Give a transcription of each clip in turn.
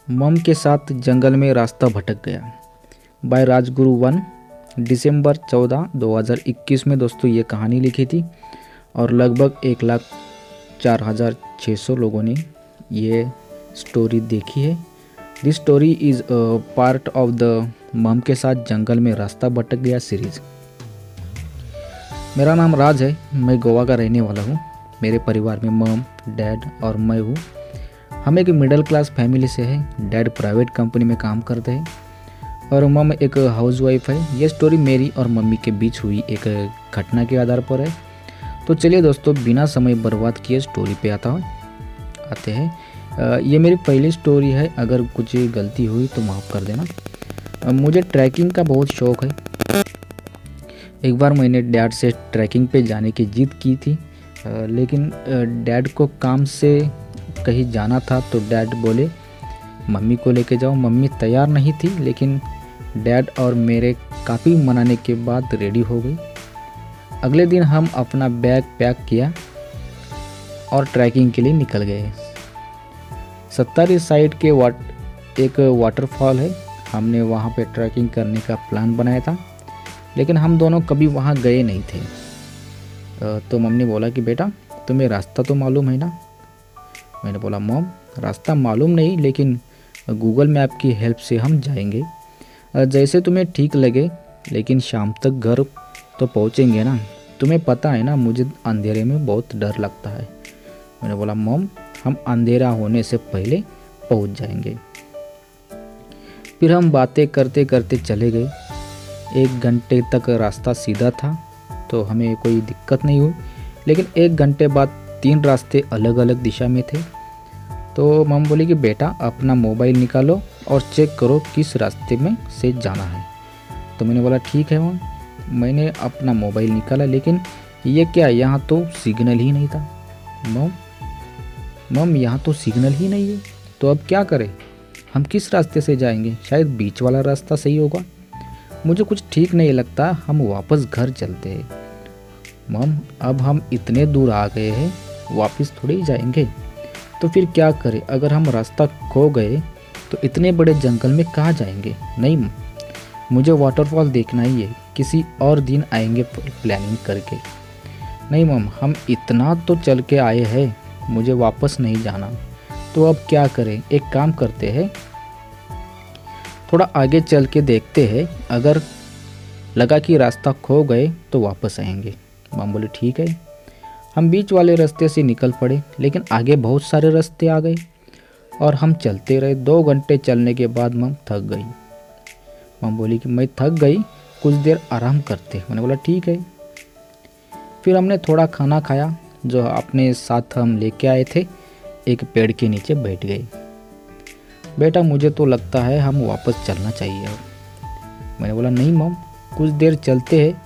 मम के साथ जंगल में रास्ता भटक गया बाय राजगुरु 1 दिसंबर 14 2021 में दोस्तों ये कहानी लिखी थी और लगभग 1,04,600 लोगों ने ये स्टोरी देखी है। This story is part of the मम के साथ जंगल में रास्ता भटक गया सीरीज़। मेरा नाम राज है, मैं गोवा का रहने वाला हूँ। मेरे परिवार में मम, डैड और मैं हूँ। हम एक मिडिल क्लास फैमिली से हैं। डैड प्राइवेट कंपनी में काम करते हैं और मम एक हाउसवाइफ है। ये स्टोरी मेरी और मम्मी के बीच हुई एक घटना के आधार पर है। तो चलिए दोस्तों, बिना समय बर्बाद किए स्टोरी पे आते हैं। ये मेरी पहली स्टोरी है। अगर कुछ गलती हुई तो माफ़ कर देना। मुझे ट्रैकिंग का बहुत शौक़ है। एक बार मैंने डैड से ट्रैकिंग पे जाने की जिद की थी, लेकिन डैड को काम से कहीं जाना था तो डैड बोले मम्मी को लेके जाओ। मम्मी तैयार नहीं थी, लेकिन डैड और मेरे काफ़ी मनाने के बाद रेडी हो गई। अगले दिन हम अपना बैग पैक किया और ट्रैकिंग के लिए निकल गए। 70 साइड के एक वाटरफॉल है। हमने वहाँ पे ट्रैकिंग करने का प्लान बनाया था, लेकिन हम दोनों कभी वहाँ गए नहीं थे। तो मम्मी ने बोला कि बेटा तुम्हें रास्ता तो मालूम है ना। मैंने बोला मॉम रास्ता मालूम नहीं, लेकिन गूगल मैप की हेल्प से हम जाएंगे, जैसे तुम्हें ठीक लगे। लेकिन शाम तक घर तो पहुँचेंगे ना। तुम्हें पता है ना मुझे अंधेरे में बहुत डर लगता है। मैंने बोला मॉम हम अंधेरा होने से पहले पहुँच जाएंगे। फिर हम बातें करते करते चले गए। 1 घंटे तक रास्ता सीधा था तो हमें कोई दिक्कत नहीं हुई, लेकिन 1 घंटे बाद 3 रास्ते अलग अलग दिशा में थे। तो मम बोली कि बेटा अपना मोबाइल निकालो और चेक करो किस रास्ते में से जाना है। तो मैंने बोला ठीक है मम। मैंने अपना मोबाइल निकाला, लेकिन ये क्या, यहाँ तो सिग्नल ही नहीं था। मम यहाँ तो सिग्नल ही नहीं है, तो अब क्या करें? हम किस रास्ते से जाएंगे? शायद बीच वाला रास्ता सही होगा। मुझे कुछ ठीक नहीं लगता, हम वापस घर चलते हैं। मम अब हम इतने दूर आ गए हैं, वापस थोड़ी ही जाएंगे। तो फिर क्या करें? अगर हम रास्ता खो गए तो इतने बड़े जंगल में कहाँ जाएंगे? नहीं, मुझे वाटरफॉल देखना ही है। किसी और दिन आएंगे प्लानिंग करके। नहीं मम हम इतना तो चल के आए हैं, मुझे वापस नहीं जाना। तो अब क्या करें? एक काम करते हैं, थोड़ा आगे चल के देखते हैं। अगर लगा कि रास्ता खो गए तो वापस आएंगे। मम बोले ठीक है। हम बीच वाले रास्ते से निकल पड़े, लेकिन आगे बहुत सारे रास्ते आ गए और हम चलते रहे। 2 घंटे चलने के बाद मम थक गई। मम बोली कि मैं थक गई, कुछ देर आराम करते। मैंने बोला ठीक है। फिर हमने थोड़ा खाना खाया जो अपने साथ हम लेके आए थे। एक पेड़ के नीचे बैठ गए। बेटा मुझे तो लगता है हम वापस चलना चाहिए अब। मैंने बोला नहीं मम कुछ देर चलते हैं,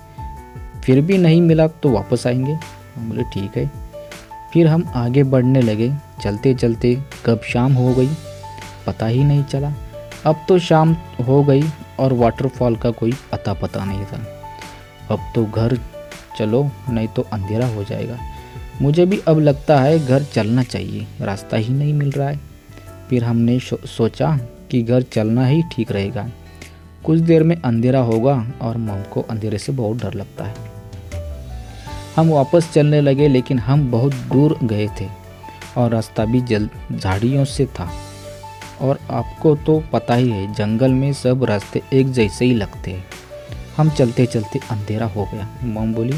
फिर भी नहीं मिला तो वापस आएंगे। हम बोले ठीक है। फिर हम आगे बढ़ने लगे। चलते चलते कब शाम हो गई पता ही नहीं चला। अब तो शाम हो गई और वाटरफॉल का कोई पता नहीं था। अब तो घर चलो, नहीं तो अंधेरा हो जाएगा। मुझे भी अब लगता है घर चलना चाहिए, रास्ता ही नहीं मिल रहा है। फिर हमने सोचा कि घर चलना ही ठीक रहेगा। कुछ देर में अंधेरा होगा और मम को अंधेरे से बहुत डर लगता है। हम वापस चलने लगे, लेकिन हम बहुत दूर गए थे और रास्ता भी झाड़ियों से था। और आपको तो पता ही है जंगल में सब रास्ते एक जैसे ही लगते हैं। हम चलते चलते अंधेरा हो गया। मम बोली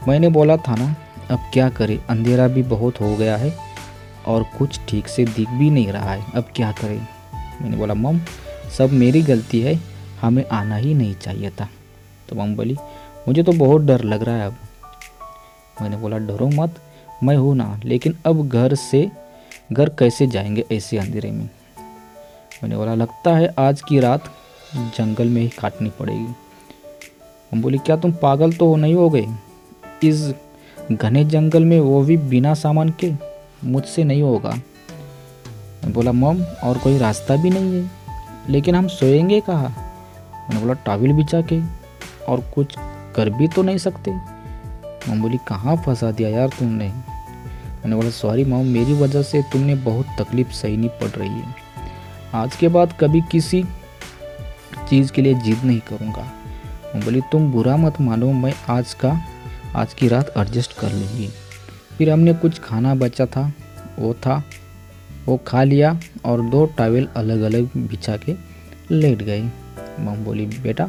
मैंने बोला था ना, अब क्या करें? अंधेरा भी बहुत हो गया है और कुछ ठीक से दिख भी नहीं रहा है, अब क्या करें? मैंने बोला मम सब मेरी गलती है, हमें आना ही नहीं चाहिए था। तो मम बोली मुझे तो बहुत डर लग रहा है अब। मैंने बोला डरो मत, मैं हूँ ना। लेकिन अब घर कैसे जाएंगे ऐसे अंधेरे में? मैंने बोला लगता है आज की रात जंगल में ही काटनी पड़ेगी। हम बोली क्या तुम पागल तो नहीं हो गए? इस घने जंगल में, वो भी बिना सामान के? मुझसे नहीं होगा। मैं बोला मम और कोई रास्ता भी नहीं है, लेकिन हम सोएंगे कहाँ? मैंने बोला टॉवल बिछा के, और कुछ कर भी तो नहीं सकते। मम बोली कहाँ फंसा दिया यार तुमने। मैंने बोला सॉरी मम, मेरी वजह से तुमने बहुत तकलीफ सहनी पड़ रही है। आज के बाद कभी किसी चीज़ के लिए जिद नहीं करूँगा। मैं बोली तुम बुरा मत मानो, मैं आज की रात एडजस्ट कर लूँगी। फिर हमने कुछ खाना बचा था वो खा लिया और 2 टॉवेल अलग अलग बिछा के लेट गई। मम बोली बेटा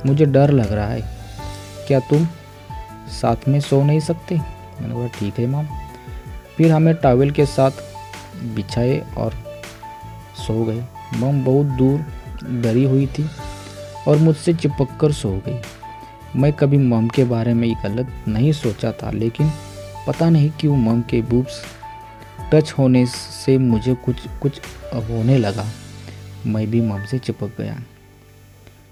मुझे डर लग रहा है, क्या तुम साथ में सो नहीं सकते? मैंने बोला ठीक है मम। फिर हमें टॉवेल के साथ बिछाए और सो गए। मम बहुत दूर डरी हुई थी और मुझसे चिपक कर सो गई। मैं कभी मम के बारे में गलत नहीं सोचा था, लेकिन पता नहीं क्यों मम के बूब्स टच होने से मुझे कुछ होने लगा। मैं भी मम से चिपक गया।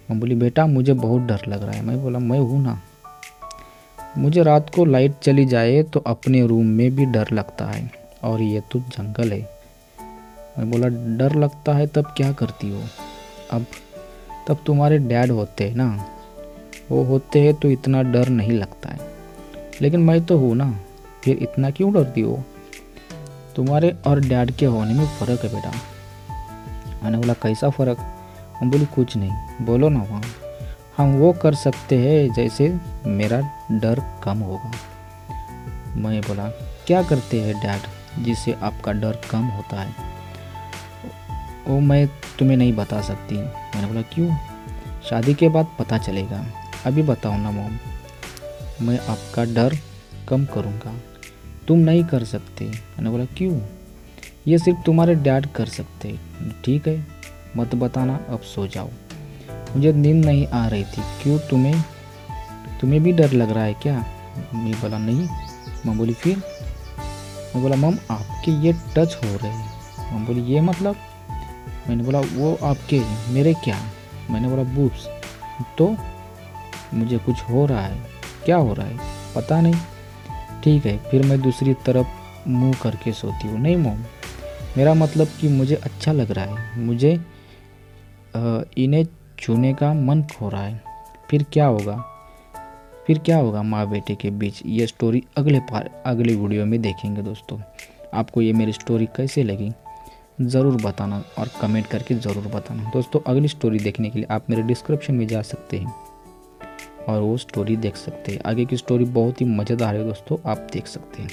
मम बोली बेटा मुझे बहुत डर लग रहा है। मैं बोला मैं हूँ ना, मुझे रात को लाइट चली जाए तो अपने रूम में भी डर लगता है, और ये तो जंगल है। मैं बोला डर लगता है तब क्या करती हो? तब तुम्हारे डैड होते हैं ना, वो होते हैं तो इतना डर नहीं लगता है, लेकिन मैं तो हूँ ना, फिर इतना क्यों डरती हो? तुम्हारे और डैड के होने में फ़र्क है बेटा। मैंने बोला कैसा फ़र्क? हम बोली कुछ नहीं, बोलो ना वहाँ। हम वो कर सकते हैं जैसे मेरा डर कम होगा। मैं बोला क्या करते हैं डैड जिससे आपका डर कम होता है? वो मैं तुम्हें नहीं बता सकती। मैंने बोला क्यों? शादी के बाद पता चलेगा, अभी बताओ ना मॉम। मैं आपका डर कम करूँगा, तुम नहीं कर सकते। मैंने बोला क्यों? ये सिर्फ तुम्हारे डैड कर सकते। ठीक है मत बताना, अब सो जाओ। मुझे नींद नहीं आ रही थी। क्यों तुम्हें भी डर लग रहा है क्या? मैं बोला नहीं। मैं बोली फिर? मैं बोला मम आपके ये टच हो रहे हैं। मम बोली ये मतलब? मैंने बोला वो आपके, मेरे क्या? मैंने बोला बूब्स। तो मुझे कुछ हो रहा है। क्या हो रहा है? पता नहीं। ठीक है फिर मैं दूसरी तरफ मुंह करके सोती हूँ। नहीं मॉम, मेरा मतलब कि मुझे अच्छा लग रहा है, मुझे इन्हें छूने का मन हो रहा है। फिर क्या होगा माँ बेटे के बीच? ये स्टोरी अगले वीडियो में देखेंगे दोस्तों। आपको ये मेरी स्टोरी कैसे लगी ज़रूर बताना और कमेंट करके ज़रूर बताना। दोस्तों अगली स्टोरी देखने के लिए आप मेरे डिस्क्रिप्शन में जा सकते हैं और वो स्टोरी देख सकते हैं। आगे की स्टोरी बहुत ही मज़ेदार है दोस्तों, आप देख सकते हैं।